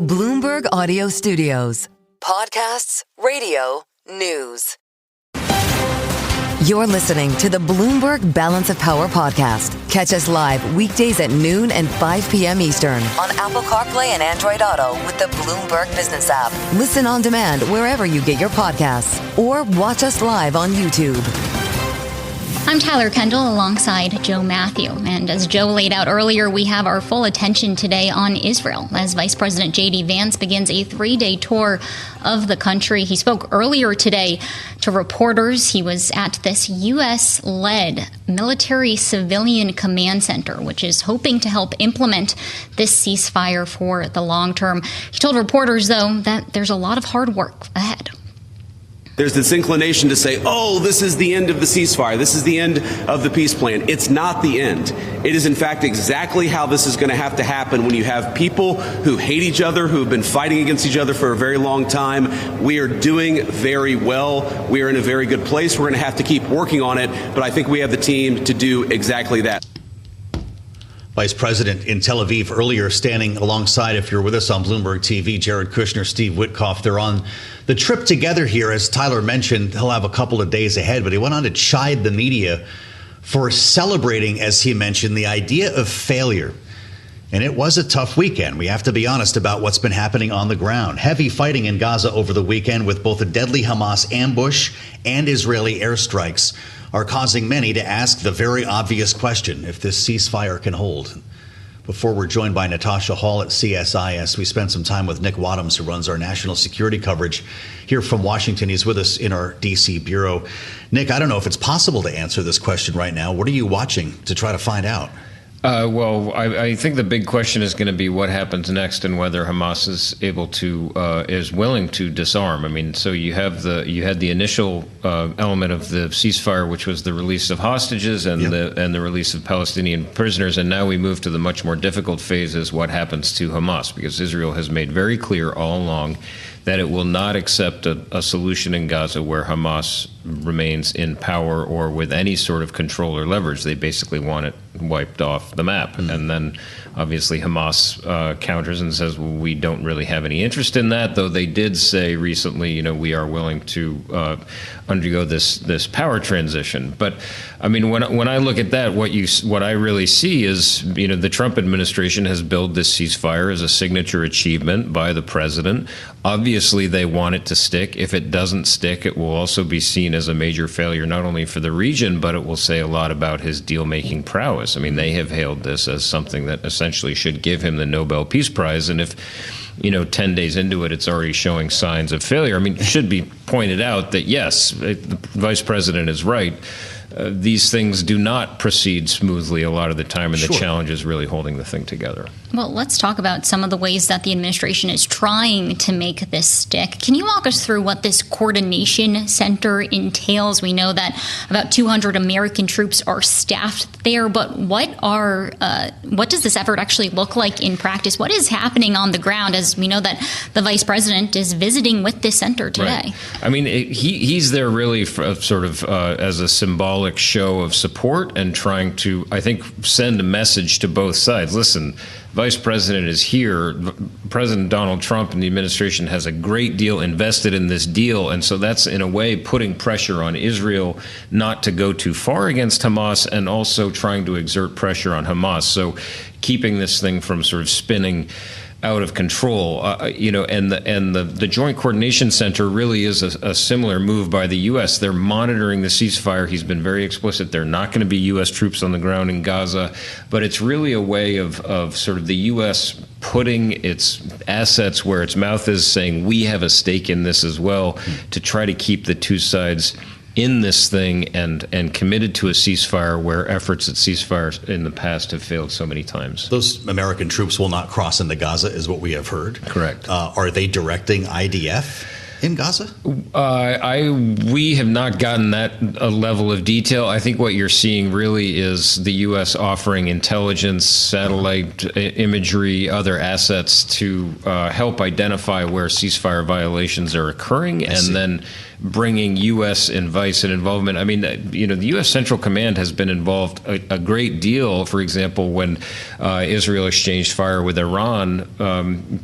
Bloomberg Audio Studios. Podcasts, radio, news. You're listening to the Bloomberg Balance of Power podcast. Catch us live weekdays at noon and 5 p.m. Eastern on Apple CarPlay and Android Auto with the Bloomberg Business app. Listen on demand wherever you get your podcasts or watch us live on YouTube. I'm Tyler Kendall alongside Joe Matthew. And as Joe laid out earlier, we have our full attention today on Israel as Vice President JD Vance begins a 3-day tour of the country. He spoke earlier today to reporters. He was at this U.S.-led military civilian command center, which is hoping to help implement this ceasefire for the long term. He told reporters, though, that there's a lot of hard work ahead. There's this inclination to say, oh, this is the end of the ceasefire. This is the end of the peace plan. It's not the end. It is, in fact, exactly how this is going to happen when you have people who hate each other, who have been fighting against each other for a very long time. We are doing very well. We are in a very good place. We're going to have to keep working on it. But I think we have the team to do exactly that. Vice President in Tel Aviv earlier standing alongside, if you're with us on Bloomberg TV, Jared Kushner, Steve Witkoff. They're on the trip together here. As Tyler mentioned, he'll have a couple of days ahead, but he went on to chide the media for celebrating, as he mentioned, the idea of failure. And it was a tough weekend. We have to be honest about what's been happening on the ground. Heavy fighting in Gaza over the weekend with both a deadly Hamas ambush and Israeli airstrikes are causing many to ask the very obvious question, if this ceasefire can hold. Before we're joined by Natasha Hall at CSIS, we spent some time with Nick Wadhams, who runs our national security coverage here from Washington. He's with us in our D.C. bureau. Nick, I don't know if it's possible to answer this question right now. What are you watching to try to find out? Well, I think the big question is going to be what happens next and whether Hamas is willing to disarm. I mean, so you had the initial element of the ceasefire, which was the release of hostages and the release of Palestinian prisoners, and now we move to the much more difficult phase, is what happens to Hamas, because Israel has made very clear all along that it will not accept a solution in Gaza where Hamas remains in power or with any sort of control or leverage. They basically want it wiped off the map. Mm-hmm. And then obviously Hamas counters and says, well, we don't really have any interest in that, though they did say recently, we are willing to undergo this power transition. But I mean, when I look at that, what I really see is, the Trump administration has billed this ceasefire as a signature achievement by the president. Obviously, they want it to stick. If it doesn't stick, it will also be seen as a major failure, not only for the region, but it will say a lot about his deal-making prowess. I mean, they have hailed this as something that essentially should give him the Nobel Peace Prize. And if 10 days into it, it's already showing signs of failure. I mean, it should be pointed out that, yes, the vice president is right. These things do not proceed smoothly a lot of the time, and the challenge is really holding the thing together. Well, let's talk about some of the ways that the administration is trying to make this stick. Can you walk us through what this coordination center entails? We know that about 200 American troops are staffed there, but what does this effort actually look like in practice? What is happening on the ground, as we know that the vice president is visiting with this center today? Right. I mean, he's there really for as a symbolic show of support and trying to, I think, send a message to both sides. Listen, Vice President is here. President Donald Trump and the administration has a great deal invested in this deal. And so that's, in a way, putting pressure on Israel not to go too far against Hamas, and also trying to exert pressure on Hamas. So keeping this thing from sort of spinning out of control, and the Joint Coordination Center really is a similar move by the U.S. They're monitoring the ceasefire. He's been very explicit. There are not going to be U.S. troops on the ground in Gaza, but it's really a way of sort of the U.S. putting its assets where its mouth is, saying we have a stake in this as well, to try to keep the two sides in this thing and committed to a ceasefire where efforts at ceasefire in the past have failed so many times. Those American troops will not cross into Gaza, is what we have heard. Correct. Are they directing IDF in Gaza? We have not gotten that level of detail. I think what you're seeing really is the U.S. offering intelligence, satellite imagery, other assets to help identify where ceasefire violations are occurring, and then bringing U.S. advice and involvement. I mean, the U.S. Central Command has been involved a great deal. For example, when Israel exchanged fire with Iran,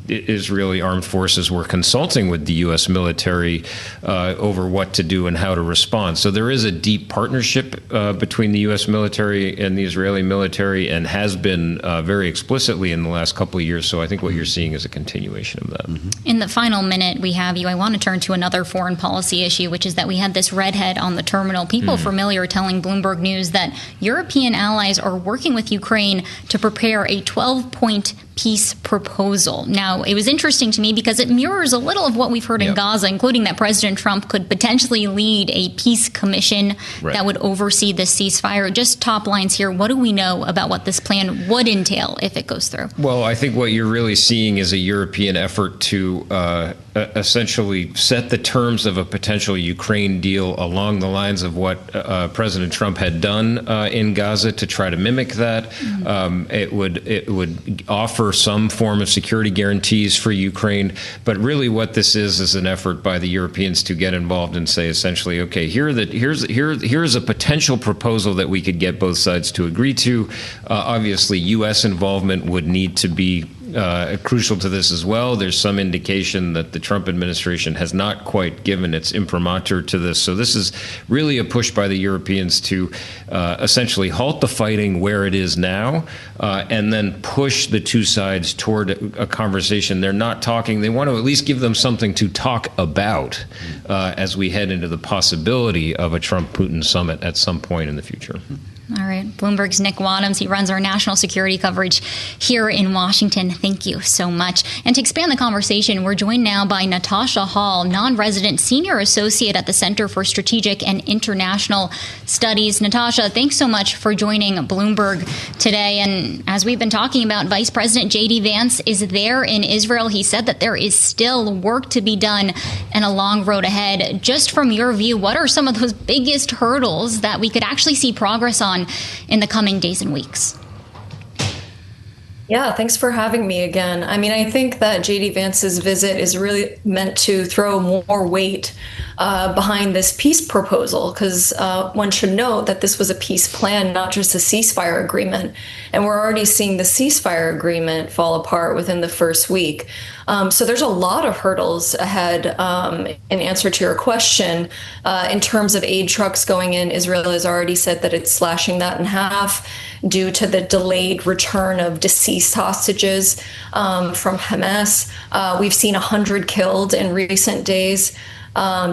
Israeli armed forces were consulting with the U.S. military over what to do and how to respond. So there is a deep partnership between the U.S. military and the Israeli military, and has been very explicitly in the last couple of years. So I think what you're seeing is a continuation of that. Mm-hmm. In the final minute we have you, I want to turn to another foreign policy issue, which is that we had this redhead on the terminal. People familiar telling Bloomberg News that European allies are working with Ukraine to prepare a 12-point peace proposal. Now, it was interesting to me because it mirrors a little of what we've heard in Gaza, including that President Trump could potentially lead a peace commission that would oversee the ceasefire. Just top lines here. What do we know about what this plan would entail if it goes through? Well, I think what you're really seeing is a European effort to essentially set the terms of a potential Ukraine deal along the lines of what President Trump had done in Gaza to try to mimic that. It would offer some form of security guarantees for Ukraine, but really what this is an effort by the Europeans to get involved and say essentially, okay, here's a potential proposal that we could get both sides to agree to. Obviously, U.S. involvement would need to be crucial to this as well. There's some indication that the Trump administration has not quite given its imprimatur to this. So this is really a push by the Europeans to essentially halt the fighting where it is now, and then push the two sides toward a conversation. They're not talking. They want to at least give them something to talk about as we head into the possibility of a Trump-Putin summit at some point in the future. All right. Bloomberg's Nick Wadhams. He runs our national security coverage here in Washington. Thank you so much. And to expand the conversation, we're joined now by Natasha Hall, non-resident senior associate at the Center for Strategic and International Studies. Natasha, thanks so much for joining Bloomberg today. And as we've been talking about, Vice President JD Vance is there in Israel. He said that there is still work to be done and a long road ahead. Just from your view, what are some of those biggest hurdles that we could actually see progress on in the coming days and weeks? Yeah, thanks for having me again. I mean, I think that JD Vance's visit is really meant to throw more weight behind this peace proposal, because one should note that this was a peace plan, not just a ceasefire agreement. And we're already seeing the ceasefire agreement fall apart within the first week. So there's a lot of hurdles ahead. In answer to your question, in terms of aid trucks going in, Israel has already said that it's slashing that in half due to the delayed return of deceased hostages from Hamas. We've seen 100 killed in recent days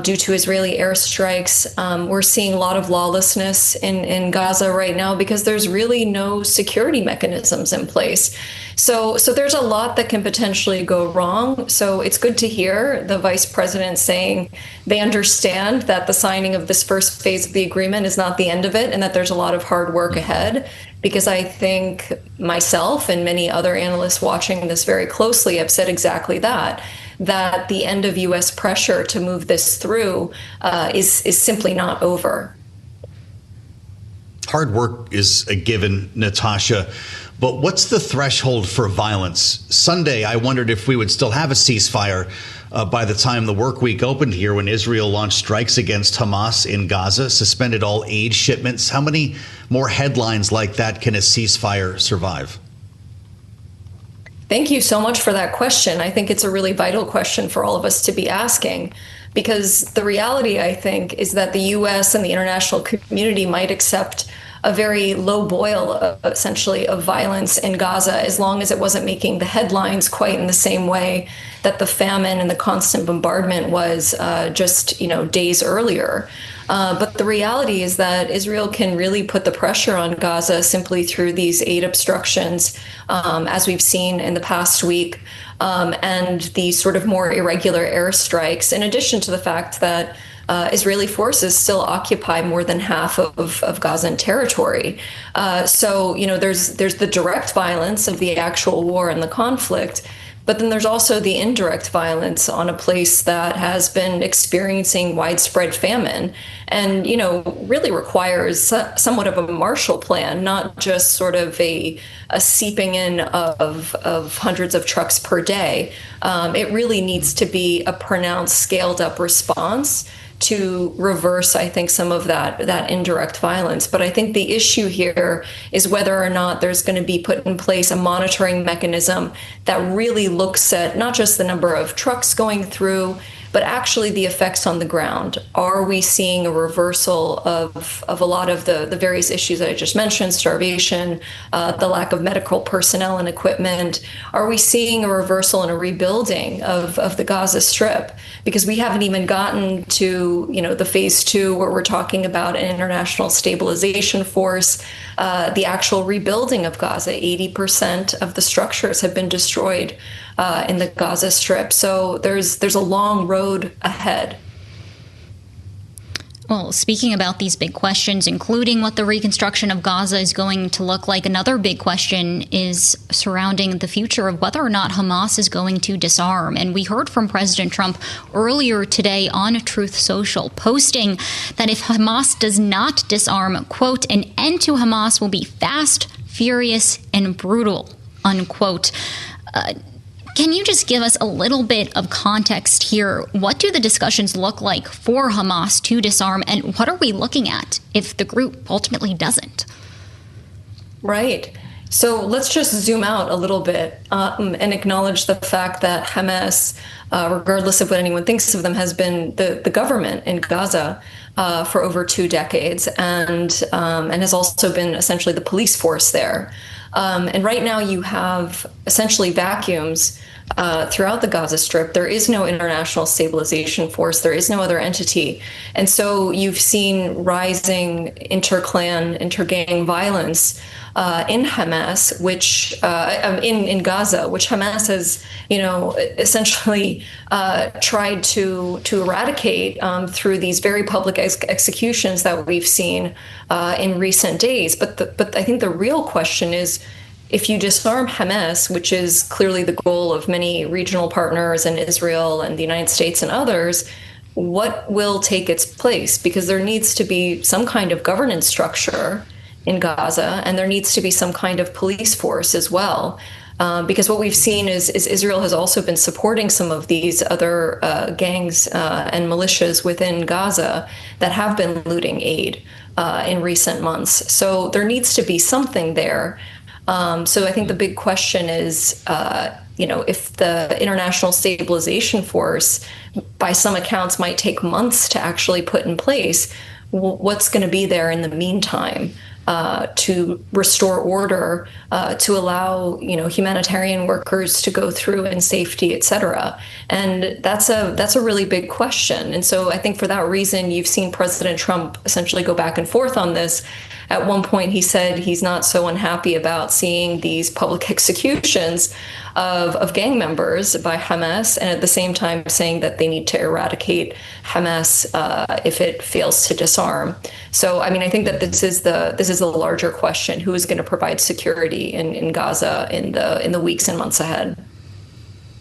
due to Israeli airstrikes. We're seeing a lot of lawlessness in Gaza right now because there's really no security mechanisms in place. So there's a lot that can potentially go wrong. So it's good to hear the vice president saying they understand that the signing of this first phase of the agreement is not the end of it, and that there's a lot of hard work ahead. Because I think myself and many other analysts watching this very closely have said exactly that the end of U.S. pressure to move this through is simply not over. Hard work is a given, Natasha. But what's the threshold for violence? Sunday, I wondered if we would still have a ceasefire by the time the work week opened here, when Israel launched strikes against Hamas in Gaza, suspended all aid shipments. How many more headlines like that can a ceasefire survive? Thank you so much for that question. I think it's a really vital question for all of us to be asking, because the reality, I think, is that the U.S. and the international community might accept a very low boil, essentially, of violence in Gaza, as long as it wasn't making the headlines quite in the same way that the famine and the constant bombardment was just days earlier. But the reality is that Israel can really put the pressure on Gaza simply through these aid obstructions, as we've seen in the past week, and these sort of more irregular airstrikes, in addition to the fact that Israeli forces still occupy more than half of Gazan territory. So, there's the direct violence of the actual war and the conflict, but then there's also the indirect violence on a place that has been experiencing widespread famine and, really requires somewhat of a Marshall Plan, not just sort of a seeping in of hundreds of trucks per day. It really needs to be a pronounced, scaled up response to reverse, I think, some of that indirect violence. But I think the issue here is whether or not there's going to be put in place a monitoring mechanism that really looks at not just the number of trucks going through, but actually the effects on the ground. Are we seeing a reversal of a lot of the various issues that I just mentioned, starvation, the lack of medical personnel and equipment? Are we seeing a reversal and a rebuilding of the Gaza Strip? Because we haven't even gotten to, the phase 2 where we're talking about an international stabilization force, the actual rebuilding of Gaza. 80% of the structures have been destroyed in the Gaza Strip. So there's a long road ahead. Well, speaking about these big questions, including what the reconstruction of Gaza is going to look like, another big question is surrounding the future of whether or not Hamas is going to disarm. And we heard from President Trump earlier today on Truth Social, posting that if Hamas does not disarm, quote, an end to Hamas will be fast, furious, and brutal, unquote. Can you just give us a little bit of context here? What do the discussions look like for Hamas to disarm, and what are we looking at if the group ultimately doesn't? Right. So let's just zoom out a little bit and acknowledge the fact that Hamas, regardless of what anyone thinks of them, has been the government in Gaza for over 2 decades and has also been essentially the police force there. And right now you have essentially vacuums throughout the Gaza Strip. There is no international stabilization force. There is no other entity. And so you've seen rising inter-gang violence in Hamas, which in Gaza, which Hamas has, essentially tried to eradicate through these very public executions that we've seen in recent days. But I think the real question is, if you disarm Hamas, which is clearly the goal of many regional partners in Israel and the United States and others, what will take its place? Because there needs to be some kind of governance structure in Gaza, and there needs to be some kind of police force as well. Because what we've seen is Israel has also been supporting some of these other gangs and militias within Gaza that have been looting aid in recent months. So there needs to be something there. So I think the big question is, if the international stabilization force, by some accounts, might take months to actually put in place, what's going to be there in the meantime to restore order, to allow, humanitarian workers to go through in safety, et cetera. And that's a really big question. And so I think for that reason, you've seen President Trump essentially go back and forth on this. At one point, he said he's not so unhappy about seeing these public executions of gang members by Hamas, and at the same time saying that they need to eradicate Hamas if it fails to disarm. So, I think that this is the larger question: who is going to provide security in Gaza in the weeks and months ahead?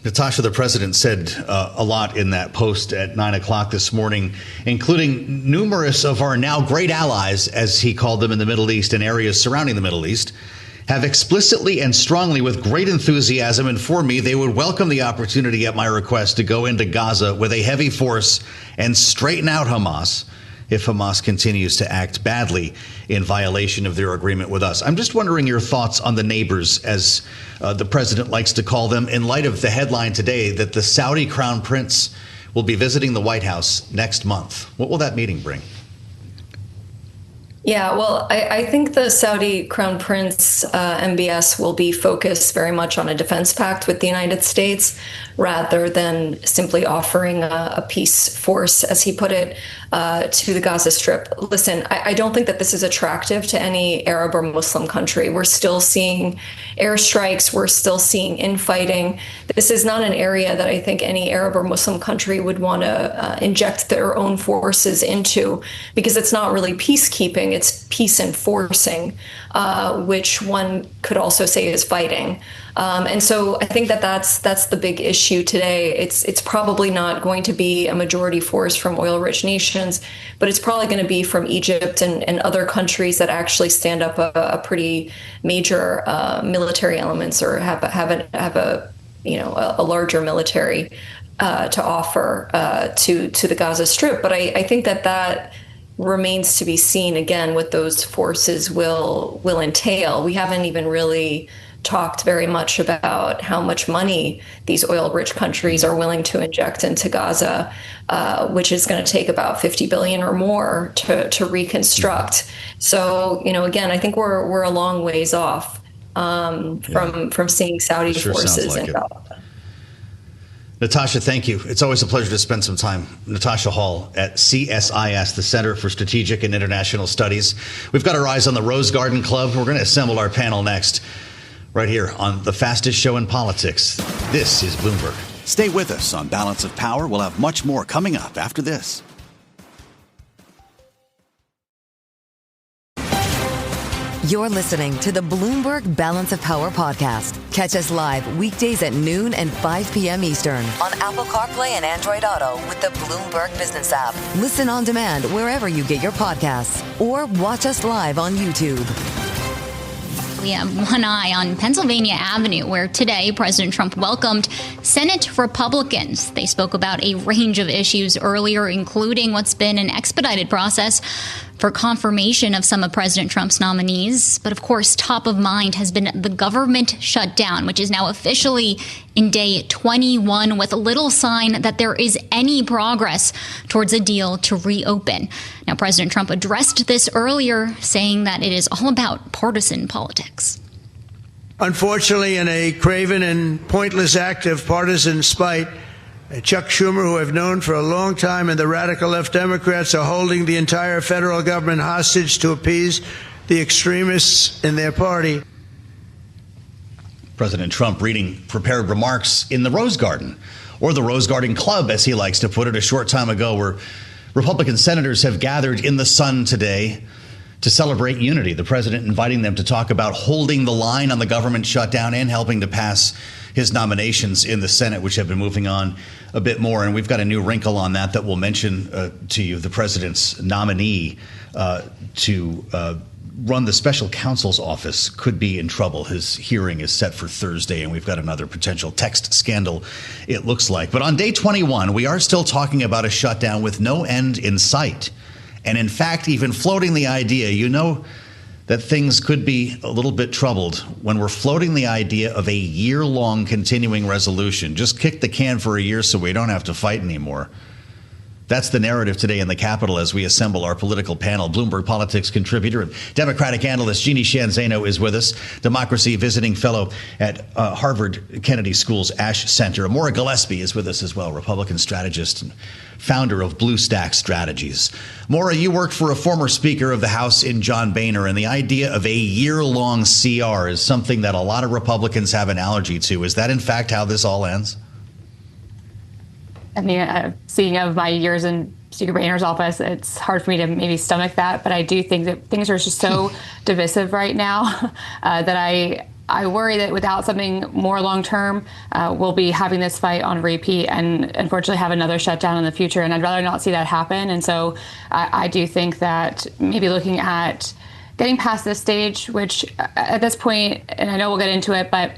Natasha, the president said a lot in that post at 9 o'clock this morning, including numerous of our now great allies, as he called them, in the Middle East and areas surrounding the Middle East, have explicitly and strongly, with great enthusiasm, informed me they would welcome the opportunity at my request to go into Gaza with a heavy force and straighten out Hamas if Hamas continues to act badly in violation of their agreement with us. I'm just wondering your thoughts on the neighbors, as the president likes to call them, in light of the headline today that the Saudi Crown Prince will be visiting the White House next month. What will that meeting bring? Yeah, well, I think the Saudi Crown Prince, MBS, will be focused very much on a defense pact with the United States rather than simply offering a peace force, as he put it, to the Gaza Strip. Listen, I don't think that this is attractive to any Arab or Muslim country. We're still seeing airstrikes. We're still seeing infighting. This is not an area that I think any Arab or Muslim country would want to inject their own forces into, because it's not really peacekeeping. It's peace enforcing, which one could also say is fighting. And so I think that that's the big issue today. It's probably not going to be a majority force from oil-rich nations, but it's probably going to be from Egypt and other countries that actually stand up a pretty major military elements, or have a a larger military to offer to the Gaza Strip. But I think that remains to be seen, again, what those forces will entail. We haven't even really talked very much about how much money these oil-rich countries are willing to inject into Gaza, which is going to take about $50 billion or more to reconstruct. So, again, I think we're a long ways off from seeing Saudi forces in Gaza. Natasha, thank you. It's always a pleasure to spend some time. Natasha Hall at CSIS, the Center for Strategic and International Studies. We've got our eyes on the Rose Garden Club. We're going to assemble our panel next, right here on the fastest show in politics. This is Bloomberg. Stay with us on Balance of Power. We'll have much more coming up after this. You're listening to the Bloomberg Balance of Power podcast. Catch us live weekdays at noon and 5 p.m. Eastern on Apple CarPlay and Android Auto with the Bloomberg Business app. Listen on demand wherever you get your podcasts or watch us live on YouTube. We have one eye on Pennsylvania Avenue, where today President Trump welcomed Senate Republicans. They spoke about a range of issues earlier, including what's been an expedited process for confirmation of some of President Trump's nominees. But of course, top of mind has been the government shutdown, which is now officially in day 21, with little sign that there is any progress towards a deal to reopen. Now, President Trump addressed this earlier, saying that it is all about partisan politics. Unfortunately, in a craven and pointless act of partisan spite, Chuck Schumer, who I've known for a long time, and the radical left Democrats are holding the entire federal government hostage to appease the extremists in their party. President Trump reading prepared remarks in the Rose Garden, or the Rose Garden Club, as he likes to put it, a short time ago, where Republican senators have gathered in the sun today to celebrate unity. The president inviting them to talk about holding the line on the government shutdown and helping to pass his nominations in the Senate, which have been moving on a bit more. And we've got a new wrinkle on that we'll mention to you. The president's nominee to run the special counsel's office could be in trouble. His hearing is set for Thursday, and we've got another potential text scandal, it looks like. But on day 21, we are still talking about a shutdown with no end in sight. And in fact, even floating the idea, that things could be a little bit troubled when we're floating the idea of a year-long continuing resolution. Just kick the can for a year so we don't have to fight anymore. That's the narrative today in the Capitol as we assemble our political panel. Bloomberg Politics contributor and Democratic analyst Jeannie Sheehan Zaino is with us, democracy visiting fellow at Harvard Kennedy School's Ash Center. Maura Gillespie is with us as well, Republican strategist and founder of Blue Stack Strategies. Maura, you worked for a former Speaker of the House in John Boehner, and the idea of a year-long CR is something that a lot of Republicans have an allergy to. Is that, in fact, how this all ends? I mean, seeing of my years in Speaker Boehner's office, it's hard for me to maybe stomach that. But I do think that things are just so divisive right now that I worry that without something more long term, we'll be having this fight on repeat and unfortunately have another shutdown in the future. And I'd rather not see that happen. And so I do think that maybe looking at getting past this stage, which at this point, and I know we'll get into it, but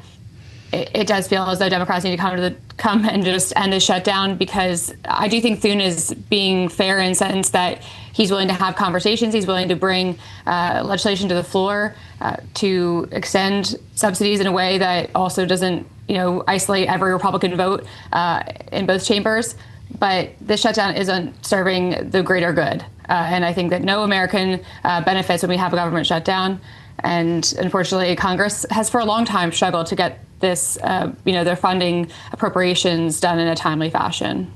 it does feel as though Democrats need to come and just end the shutdown, because I do think Thune is being fair in the sense that he's willing to have conversations. He's willing to bring legislation to the floor to extend subsidies in a way that also doesn't, isolate every Republican vote in both chambers. But this shutdown isn't serving the greater good. And I think that no American benefits when we have a government shutdown. And unfortunately, Congress has for a long time struggled to get this, their funding appropriations done in a timely fashion.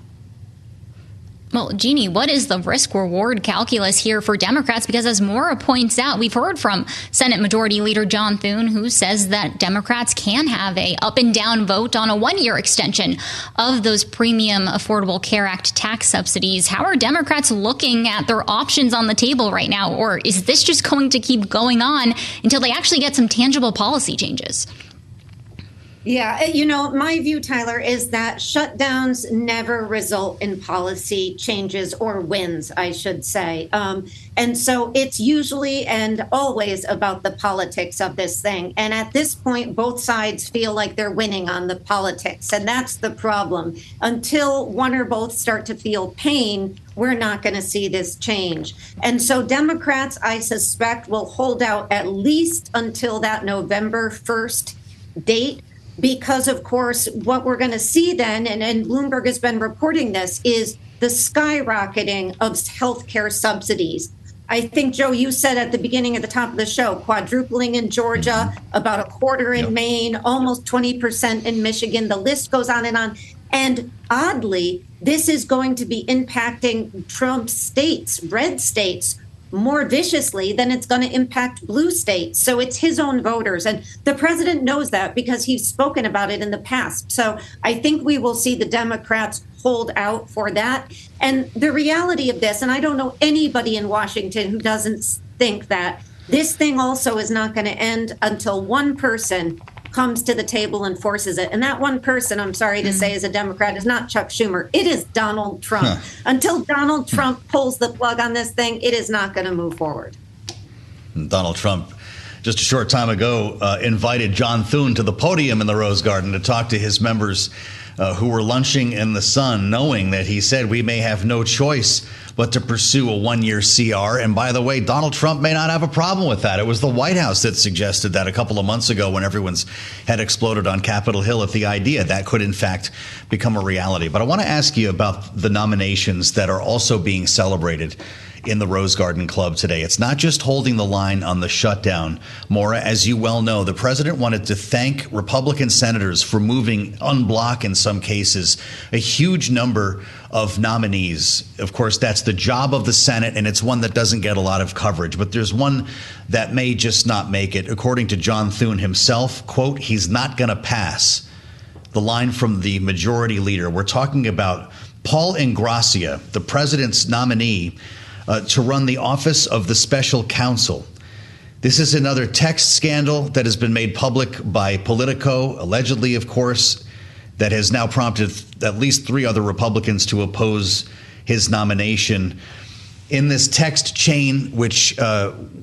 Well, Jeannie, what is the risk-reward calculus here for Democrats? Because as Maura points out, we've heard from Senate Majority Leader John Thune, who says that Democrats can have a up and down vote on a one-year extension of those Premium Affordable Care Act tax subsidies. How are Democrats looking at their options on the table right now? Or is this just going to keep going on until they actually get some tangible policy changes? Yeah, my view, Tyler, is that shutdowns never result in policy changes or wins, I should say. And so it's usually and always about the politics of this thing. And at this point, both sides feel like they're winning on the politics. And that's the problem. Until one or both start to feel pain, we're not going to see this change. And so Democrats, I suspect, will hold out at least until that November 1st date. Because, of course, what we're going to see then, and Bloomberg has been reporting this, is the skyrocketing of healthcare subsidies. I think, Joe, you said at the beginning at the top of the show, quadrupling in Georgia, about a quarter in Maine, almost 20% in Michigan. The list goes on. And oddly, this is going to be impacting Trump's states, red states, more viciously than it's going to impact blue states. So it's his own voters. And the president knows that because he's spoken about it in the past. So I think we will see the Democrats hold out for that. And the reality of this, and I don't know anybody in Washington who doesn't think that this thing also is not going to end until one person comes to the table and forces it. And that one person, I'm sorry to say, as a Democrat, is not Chuck Schumer. It is Donald Trump. Until Donald Trump pulls the plug on this thing, it is not going to move forward. Donald Trump, just a short time ago, invited John Thune to the podium in the Rose Garden to talk to his members who were lunching in the sun, knowing that he said we may have no choice but to pursue a one-year CR. And by the way, Donald Trump may not have a problem with that. It was the White House that suggested that a couple of months ago when everyone's head exploded on Capitol Hill at the idea that could, in fact, become a reality. But I want to ask you about the nominations that are also being celebrated in the Rose Garden Club today. It's not just holding the line on the shutdown. Maura, as you well know, the president wanted to thank Republican senators for moving unblock in some cases a huge number of nominees. Of course, that's the job of the Senate, and it's one that doesn't get a lot of coverage. But there's one that may just not make it. According to John Thune himself, quote, he's not going to pass. The line from the majority leader. We're talking about Paul Ingrassia, the president's nominee, to run the office of the special counsel. This is another text scandal that has been made public by Politico, allegedly, of course, that has now prompted at least 3 other Republicans to oppose his nomination. In this text chain, which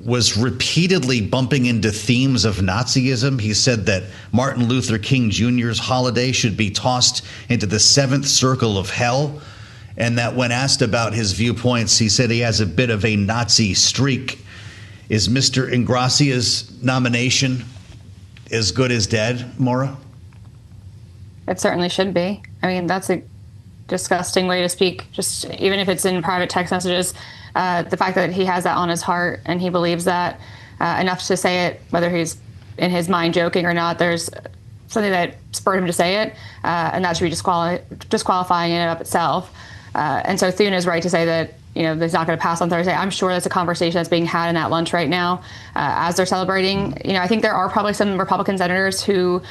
was repeatedly bumping into themes of Nazism, he said that Martin Luther King Jr.'s holiday should be tossed into the 7th circle of hell. And that when asked about his viewpoints, he said he has a bit of a Nazi streak. Is Mr. Ingrassia's nomination as good as dead, Maura? It certainly should be. I mean, that's a disgusting way to speak, just even if it's in private text messages. The fact that he has that on his heart and he believes that enough to say it, whether he's in his mind joking or not, there's something that spurred him to say it, and that should be disqualifying in and of itself. And so Thune is right to say that, he's not going to pass on Thursday. I'm sure that's a conversation that's being had in that lunch right now as they're celebrating. I think there are probably some Republican senators who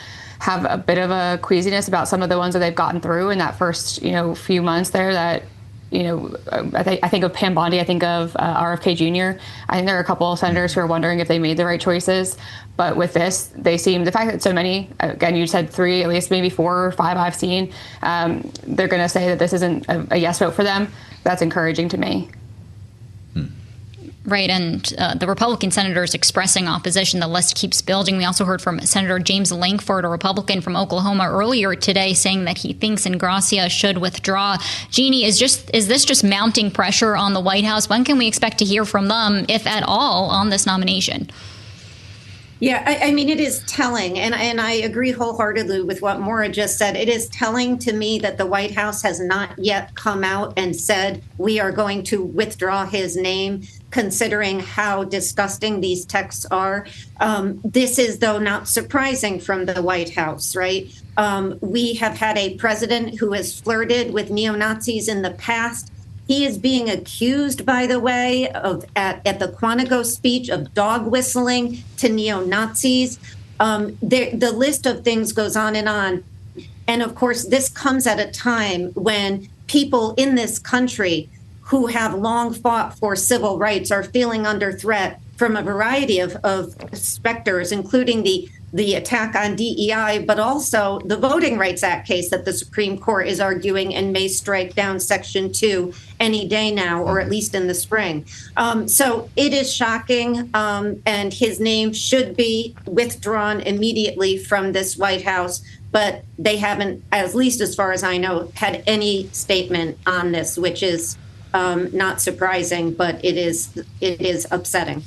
have a bit of a queasiness about some of the ones that they've gotten through in that first, few months there that, I think of Pam Bondi, I think of RFK Jr. I think there are a couple of senators who are wondering if they made the right choices. But with this, they seem, the fact that so many, again, you said 3, at least maybe 4 or 5 I've seen, they're going to say that this isn't a yes vote for them. That's encouraging to me. Right, and the Republican senators expressing opposition, the list keeps building. We also heard from Senator James Lankford, a Republican from Oklahoma, earlier today saying that he thinks Ingrassia should withdraw. Jeannie, is this just mounting pressure on the White House? When can we expect to hear from them, if at all, on this nomination? Yeah, I mean, it is telling, and I agree wholeheartedly with what Maura just said. It is telling to me that the White House has not yet come out and said we are going to withdraw his name, considering how disgusting these texts are. This is, though, not surprising from the White House, right? We have had a president who has flirted with neo-Nazis in the past. He is being accused, by the way, of at the Quantico speech of dog whistling to neo-Nazis. The list of things goes on. And of course, this comes at a time when people in this country who have long fought for civil rights are feeling under threat from a variety of specters, including the the attack on DEI, but also the Voting Rights Act case that the Supreme Court is arguing and may strike down Section 2 any day now, or at least in the spring. So it is shocking, and his name should be withdrawn immediately from this White House. But they haven't, at least as far as I know, had any statement on this, which is not surprising, but it is upsetting.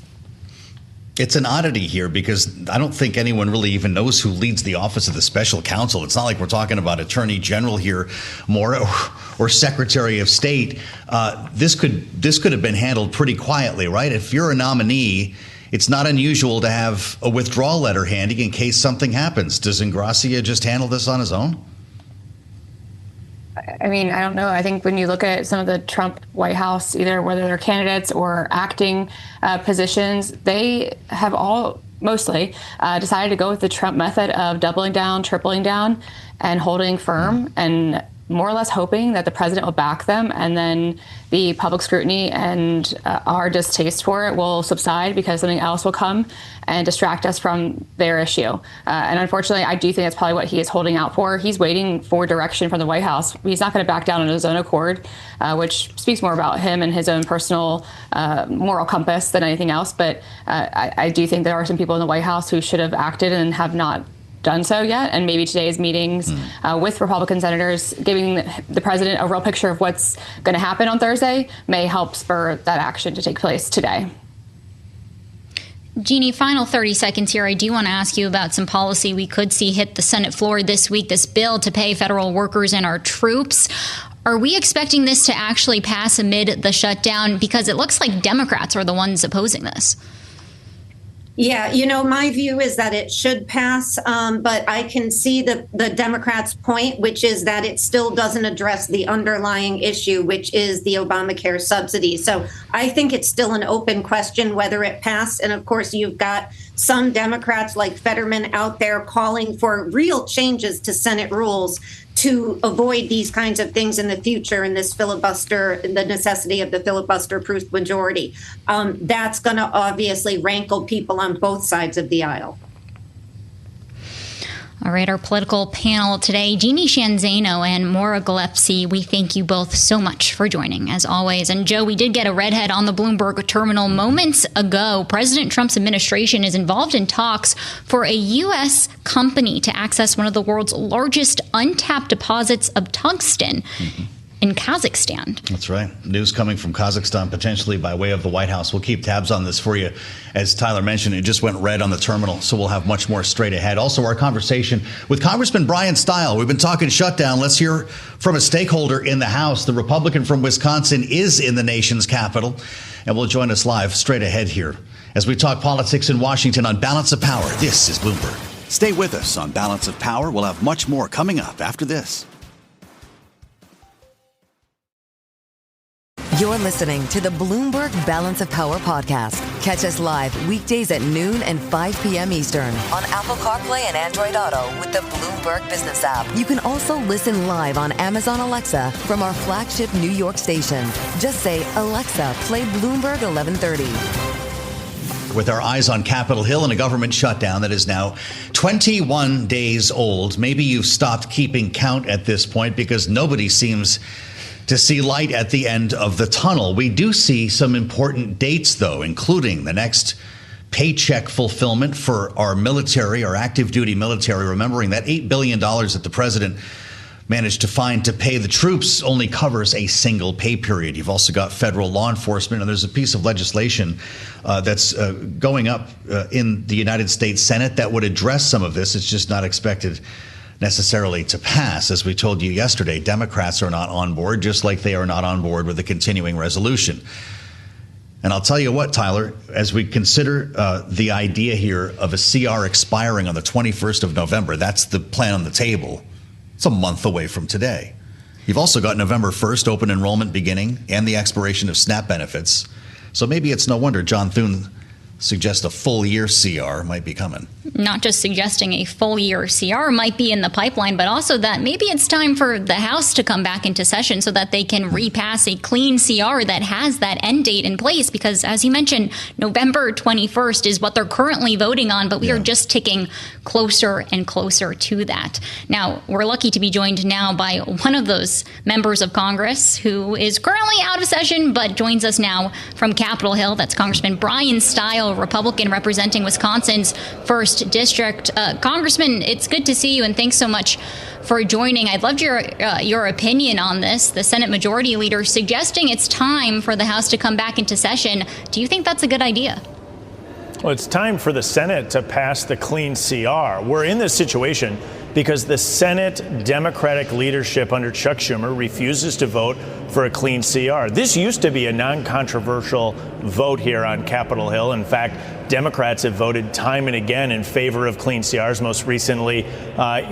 It's an oddity here because I don't think anyone really even knows who leads the office of the special counsel. It's not like we're talking about Attorney General here, more or Secretary of State. This could have been handled pretty quietly, right? If you're a nominee, it's not unusual to have a withdrawal letter handy in case something happens. Does Ingrassia just handle this on his own? I mean, I don't know. I think when you look at some of the Trump White House, either whether they're candidates or acting positions, they have all mostly decided to go with the Trump method of doubling down, tripling down, and holding firm, and more or less hoping that the president will back them, and then the public scrutiny and our distaste for it will subside because something else will come and distract us from their issue. And unfortunately, I do think that's probably what he is holding out for. He's waiting for direction from the White House. He's not going to back down on his own accord, which speaks more about him and his own personal moral compass than anything else. But I do think there are some people in the White House who should have acted and have not done so yet, and maybe today's meetings with Republican senators giving the president a real picture of what's going to happen on Thursday may help spur that action to take place today. Jeannie, final 30 seconds here. I do want to ask you about some policy we could see hit the Senate floor this week, this bill to pay federal workers and our troops. Are we expecting this to actually pass amid the shutdown? Because it looks like Democrats are the ones opposing this. Yeah, my view is that it should pass, but I can see the Democrats' point, which is that it still doesn't address the underlying issue, which is the Obamacare subsidy. So I think it's still an open question whether it passed. And of course, you've got some Democrats like Fetterman out there calling for real changes to Senate rules to avoid these kinds of things in the future, and this filibuster, the necessity of the filibuster-proof majority. That's going to obviously rankle people on both sides of the aisle. All right, our political panel today, Jeannie Shanzano and Maura Gillespie, we thank you both so much for joining, as always. And Joe, we did get a redhead on the Bloomberg terminal moments ago. President Trump's administration is involved in talks for a U.S. company to access one of the world's largest untapped deposits of tungsten in Kazakhstan. That's right. News coming from Kazakhstan, potentially by way of the White House. We'll keep tabs on this for you. As Tyler mentioned, it just went red on the terminal, so we'll have much more straight ahead. Also, our conversation with Congressman Brian Stile. We've been talking shutdown. Let's hear from a stakeholder in the House. The Republican from Wisconsin is in the nation's capital, and will join us live straight ahead here as we talk politics in Washington on Balance of Power. This is Bloomberg. Stay with us on Balance of Power. We'll have much more coming up after this. You're listening to the Bloomberg Balance of Power podcast. Catch us live weekdays at noon and 5 p.m. Eastern on Apple CarPlay and Android Auto with the Bloomberg Business app. You can also listen live on Amazon Alexa from our flagship New York station. Just say, Alexa, play Bloomberg 1130. With our eyes on Capitol Hill and a government shutdown that is now 21 days old. Maybe you've stopped keeping count at this point because nobody seems to see light at the end of the tunnel. We do see some important dates, though, including the next paycheck fulfillment for our military, our active duty military, remembering that $8 billion that the president managed to find to pay the troops only covers a single pay period. You've also got federal law enforcement, and there's a piece of legislation that's going up in the United States Senate that would address some of this. It's just not expected necessarily to pass. As we told you yesterday, Democrats are not on board, just like they are not on board with the continuing resolution. And I'll tell you what, Tyler, as we consider the idea here of a CR expiring on the 21st of November, that's the plan on the table. It's a month away from today. You've also got November 1st open enrollment beginning and the expiration of SNAP benefits. So maybe it's no wonder John Thune suggest a full year CR might be coming. Not just suggesting a full year CR might be in the pipeline, but also that maybe it's time for the House to come back into session so that they can repass a clean CR that has that end date in place. Because as you mentioned, November 21st is what they're currently voting on, but we are just ticking closer and closer to that. Now, we're lucky to be joined now by one of those members of Congress who is currently out of session, but joins us now from Capitol Hill. That's Congressman Brian Stile, Republican representing Wisconsin's 1st District. Congressman, it's good to see you, and thanks so much for joining. I'd love your opinion on this. The Senate Majority Leader suggesting it's time for the House to come back into session. Do you think that's a good idea? Well, it's time for the Senate to pass the clean CR. We're in this situation because the Senate Democratic leadership under Chuck Schumer refuses to vote for a clean CR. This used to be a non-controversial vote here on Capitol Hill. In fact, Democrats have voted time and again in favor of clean CRs, most recently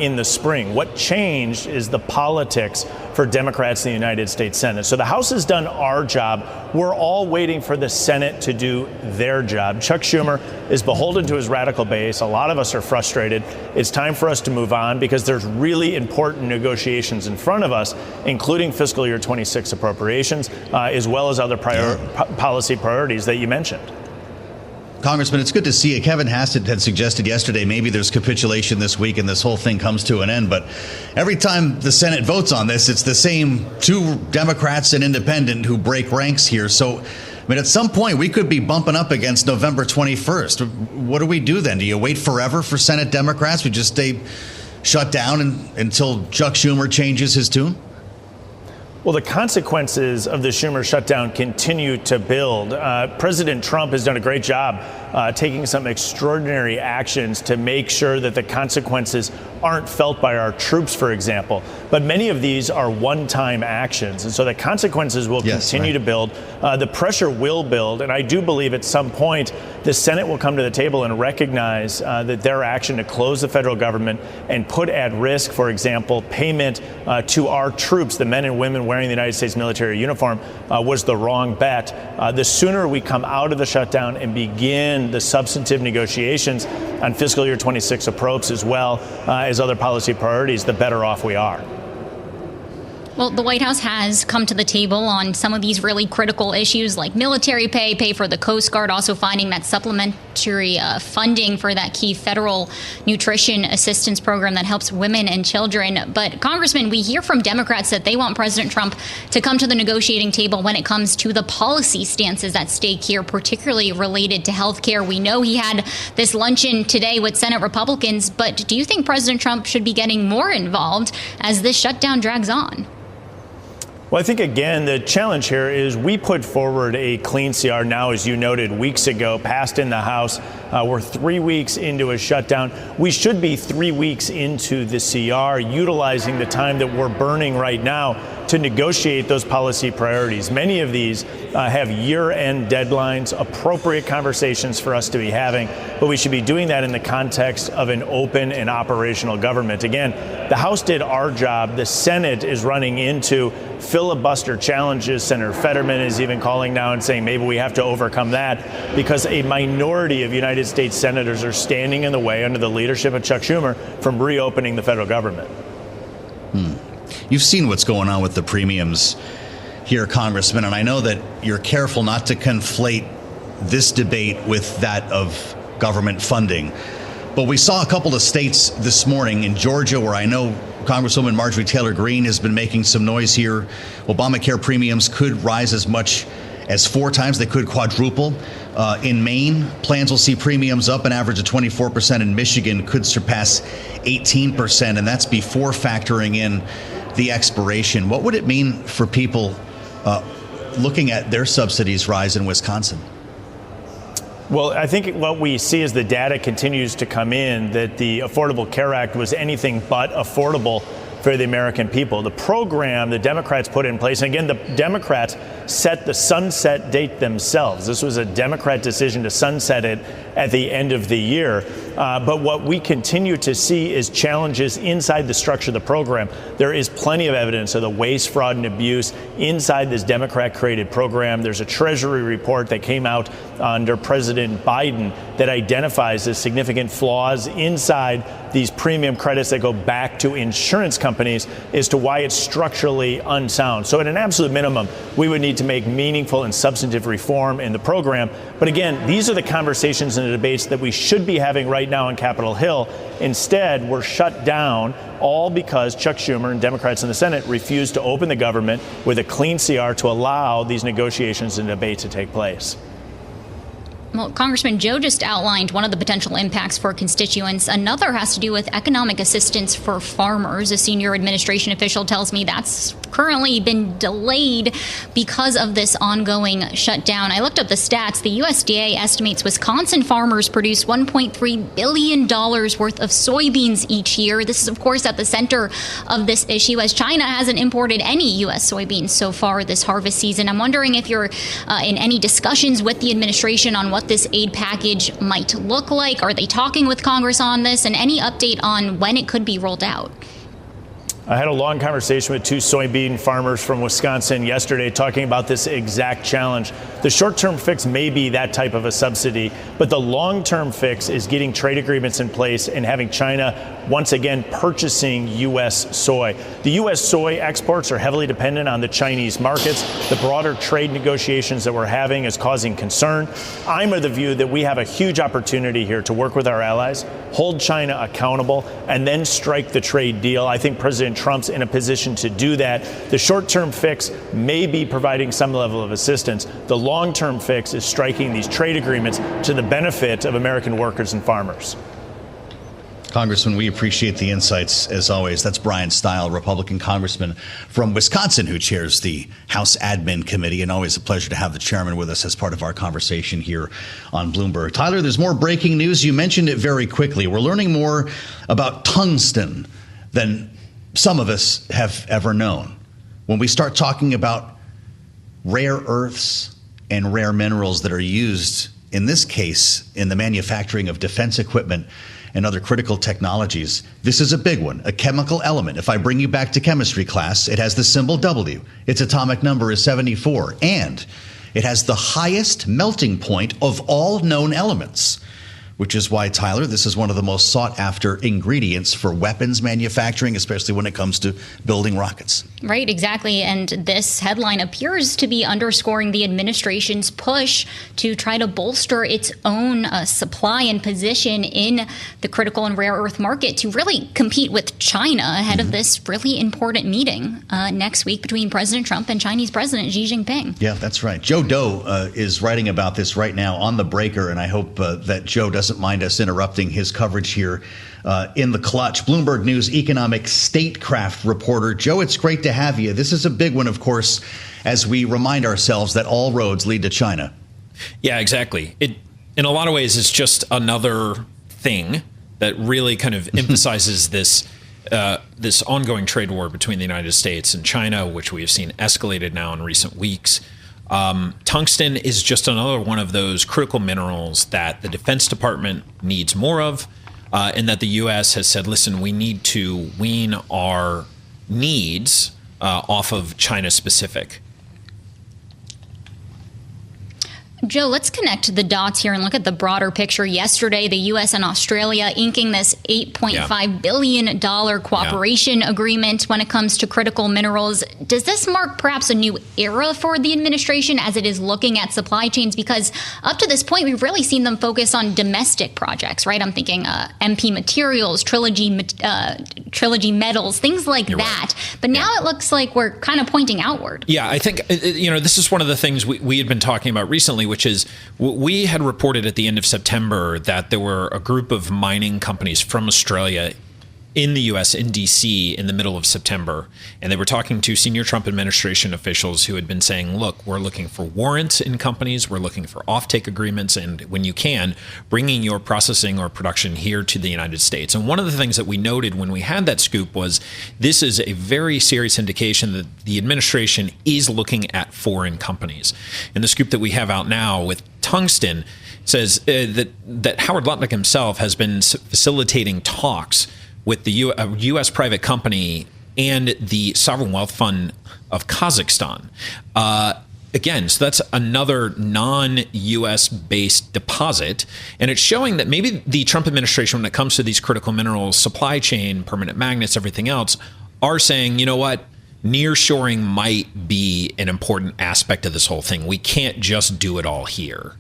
in the spring. What changed is the politics for Democrats in the United States Senate. So the House has done our job. We're all waiting for the Senate to do their job. Chuck Schumer is beholden to his radical base. A lot of us are frustrated. It's time for us to move on because there's really important negotiations in front of us, including fiscal year 26 appropriations, as well as other policy priorities that you mentioned. Congressman, it's good to see you. Kevin Hassett had suggested yesterday maybe there's capitulation this week and this whole thing comes to an end. But every time the Senate votes on this, it's the same two Democrats and independent who break ranks here. So, I mean, at some point, we could be bumping up against November 21st. What do we do then? Do you wait forever for Senate Democrats? We just stay shut down until Chuck Schumer changes his tune? Well, the consequences of the Schumer shutdown continue to build. President Trump has done a great job taking some extraordinary actions to make sure that the consequences aren't felt by our troops, for example. But many of these are one-time actions. And so the consequences will continue to build. The pressure will build. And I do believe at some point the Senate will come to the table and recognize that their action to close the federal government and put at risk, for example, payment to our troops, the men and women wearing the United States military uniform, was the wrong bet. The sooner we come out of the shutdown and begin the substantive negotiations on fiscal year 26 approach as well as other policy priorities, the better off we are. Well, the White House has come to the table on some of these really critical issues like military pay for the Coast Guard, also finding that supplementary funding for that key federal nutrition assistance program that helps women and children. But, Congressman, we hear from Democrats that they want President Trump to come to the negotiating table when it comes to the policy stances at stake here, particularly related to health care. We know he had this luncheon today with Senate Republicans, but do you think President Trump should be getting more involved as this shutdown drags on? Well, I think, again, the challenge here is we put forward a clean CR now, as you noted, weeks ago, passed in the House. We're 3 weeks into a shutdown. We should be 3 weeks into the CR, utilizing the time that we're burning right now to negotiate those policy priorities. Many of these have year-end deadlines, appropriate conversations for us to be having, but we should be doing that in the context of an open and operational government. Again, the House did our job. The Senate is running into filibuster challenges. Senator Fetterman is even calling now and saying maybe we have to overcome that because a minority of United States senators are standing in the way under the leadership of Chuck Schumer from reopening the federal government. You've seen what's going on with the premiums here, Congressman, and I know that you're careful not to conflate this debate with that of government funding. But we saw a couple of states this morning in Georgia where I know Congresswoman Marjorie Taylor Greene has been making some noise here. Obamacare premiums could rise as much as 4 times. They could quadruple. In Maine, plans will see premiums up an average of 24%. In Michigan, could surpass 18%. And that's before factoring in the expiration. What would it mean for people looking at their subsidies rise in Wisconsin? Well, I think what we see as the data continues to come in, that the Affordable Care Act was anything but affordable for the American people. The program the Democrats put in place, and again, the Democrats set the sunset date themselves. This was a Democrat decision to sunset it at the end of the year. But what we continue to see is challenges inside the structure of the program. There is plenty of evidence of the waste, fraud, and abuse inside this Democrat-created program. There's a Treasury report that came out under President Biden that identifies the significant flaws inside these premium credits that go back to insurance companies as to why it's structurally unsound. So at an absolute minimum, we would need to make meaningful and substantive reform in the program. But again, these are the conversations and the debates that we should be having right now on Capitol Hill. Instead, we're shut down, all because Chuck Schumer and Democrats in the Senate refused to open the government with a clean CR to allow these negotiations and debates to take place. Well, Congressman, Joe just outlined one of the potential impacts for constituents. Another has to do with economic assistance for farmers. A senior administration official tells me that's currently been delayed because of this ongoing shutdown. I looked up the stats. The USDA estimates Wisconsin farmers produce $1.3 billion worth of soybeans each year. This is, of course, at the center of this issue, as China hasn't imported any U.S. soybeans so far this harvest season. I'm wondering if you're in any discussions with the administration on what this aid package might look like. Are they talking with Congress on this, and any update on when it could be rolled out? I had a long conversation with two soybean farmers from Wisconsin yesterday talking about this exact challenge. The short-term fix may be that type of a subsidy, but the long-term fix is getting trade agreements in place and having China once again purchasing U.S. soy. The U.S. soy exports are heavily dependent on the Chinese markets. The broader trade negotiations that we're having is causing concern. I'm of the view that we have a huge opportunity here to work with our allies, hold China accountable, and then strike the trade deal. I think President Trump's in a position to do that. The short-term fix may be providing some level of assistance. The long-term fix is striking these trade agreements to the benefit of American workers and farmers. Congressman, we appreciate the insights as always. That's Brian Stile, Republican congressman from Wisconsin, who chairs the House Admin Committee, and always a pleasure to have the chairman with us as part of our conversation here on Bloomberg. Tyler, there's more breaking news. You mentioned it very quickly. We're learning more about tungsten than some of us have ever known. When we start talking about rare earths and rare minerals that are used, in this case, in the manufacturing of defense equipment and other critical technologies, this is a big one, a chemical element. If I bring you back to chemistry class, it has the symbol W. Its atomic number is 74, and it has the highest melting point of all known elements, which is why, Tyler, this is one of the most sought-after ingredients for weapons manufacturing, especially when it comes to building rockets. Right, exactly. And this headline appears to be underscoring the administration's push to try to bolster its own supply and position in the critical and rare earth market to really compete with China ahead of this really important meeting next week between President Trump and Chinese President Xi Jinping. Yeah, that's right. Joe Doe is writing about this right now on The Breaker, and I hope that Joe doesn't mind us interrupting his coverage here in the clutch. Bloomberg News economic statecraft reporter. Joe, it's great to have you. This is a big one, of course, as we remind ourselves that all roads lead to China. Yeah, exactly. It, in a lot of ways, is just another thing that really kind of emphasizes this this ongoing trade war between the United States and China, which we have seen escalated now in recent weeks. Tungsten is just another one of those critical minerals that the Defense Department needs more of, and that the U.S. has said, listen, we need to wean our needs off of China specific. Joe, let's connect the dots here and look at the broader picture. Yesterday, the U.S. and Australia inking this $8.5 billion cooperation agreement when it comes to critical minerals. Does this mark perhaps a new era for the administration as it is looking at supply chains? Because up to this point, we've really seen them focus on domestic projects, right? I'm thinking MP Materials, Trilogy Metals, things like that. Right. But now it looks like we're kind of pointing outward. Yeah, I think, this is one of the things we had been talking about recently, which is we had reported at the end of September that there were a group of mining companies from Australia in the U.S., in D.C., in the middle of September, and they were talking to senior Trump administration officials who had been saying, look, we're looking for warrants in companies, we're looking for offtake agreements, and when you can, bringing your processing or production here to the United States. And one of the things that we noted when we had that scoop was this is a very serious indication that the administration is looking at foreign companies. And the scoop that we have out now with tungsten says that Howard Lutnick himself has been facilitating talks with the U.S. private company and the Sovereign Wealth Fund of Kazakhstan. Again, so that's another non-U.S. based deposit. And it's showing that maybe the Trump administration, when it comes to these critical minerals, supply chain, permanent magnets, everything else, are saying, you know what, nearshoring might be an important aspect of this whole thing. We can't just do it all here.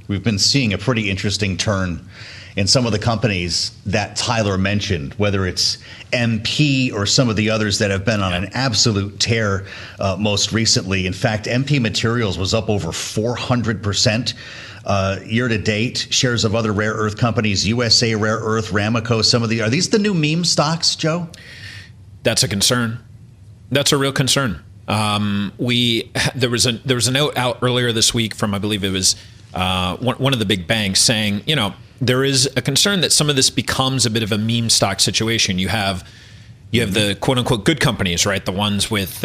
We've been seeing a pretty interesting turn in some of the companies that Tyler mentioned, whether it's MP or some of the others that have been on an absolute tear most recently. In fact, MP Materials was up over 400% year to date. Shares of other rare earth companies, USA Rare Earth, Ramaco, are these the new meme stocks, Joe? That's a concern. That's a real concern. There was a note out earlier this week from, I believe it was one of the big banks saying, you know, there is a concern that some of this becomes a bit of a meme stock situation. You have the quote unquote good companies, right? The ones with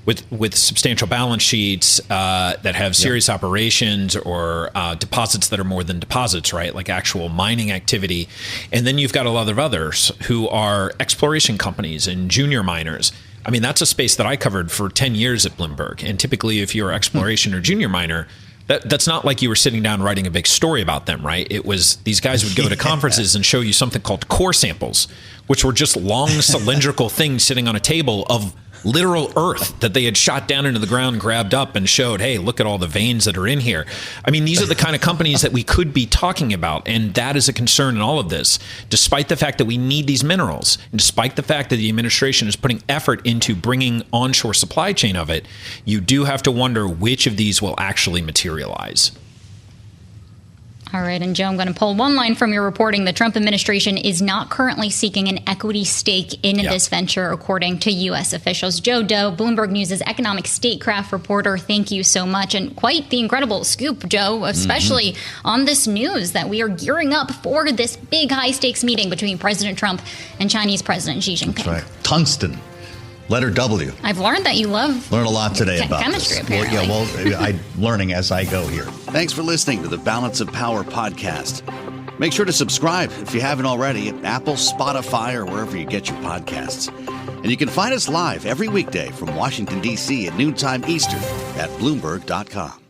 with substantial balance sheets that have serious operations or deposits that are more than deposits, right? Like actual mining activity. And then you've got a lot of others who are exploration companies and junior miners. I mean, that's a space that I covered for 10 years at Bloomberg. And typically, if you're exploration or junior miner, that's not like you were sitting down writing a big story about them, right? It was these guys would go to conferences and show you something called core samples, which were just long cylindrical things sitting on a table of literal earth that they had shot down into the ground, grabbed up and showed, hey, look at all the veins that are in here. I mean, these are the kind of companies that we could be talking about. And that is a concern in all of this, despite the fact that we need these minerals, and despite the fact that the administration is putting effort into bringing onshore supply chain of it, you do have to wonder which of these will actually materialize. All right. And Joe, I'm going to pull one line from your reporting. The Trump administration is not currently seeking an equity stake in this venture, according to U.S. officials. Joe Doe, Bloomberg News' economic statecraft reporter. Thank you so much. And quite the incredible scoop, Joe, especially on this news that we are gearing up for this big high stakes meeting between President Trump and Chinese President Xi Jinping. That's right. Tungsten. Letter W. I've learned that you love learn a lot today about chemistry, this. Apparently. Well, I'm learning as I go here. Thanks for listening to the Balance of Power podcast. Make sure to subscribe if you haven't already at Apple, Spotify, or wherever you get your podcasts. And you can find us live every weekday from Washington, D.C. at noontime Eastern at Bloomberg.com.